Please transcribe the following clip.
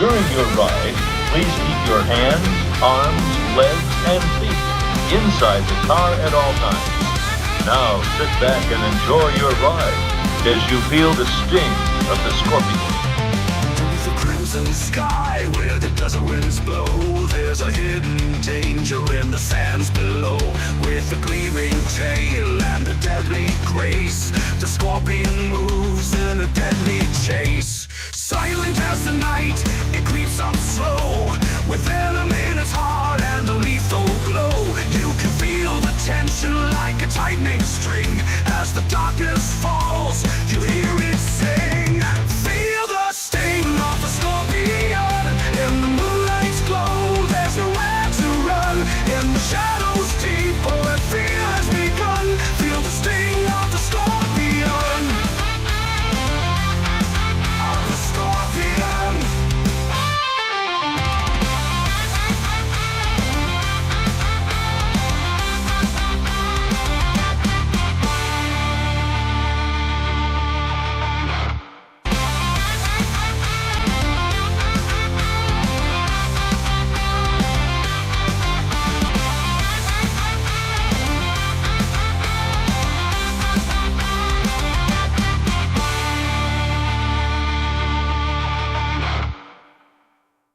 During your ride, please keep your hands, arms, legs, and feet inside the car at all times. Now sit back and enjoy your ride as you feel the sting of the scorpion. Beneath the crimson sky where the desert winds blow, there's a hidden danger in the sands below. With a gleaming tail and a deadly grace, the scorpion moves in a deadly chase. Silent as the night, it creeps up slow, with venom in its heart and a lethal glow. You can feel the tension like a tightening string as the darkness falls.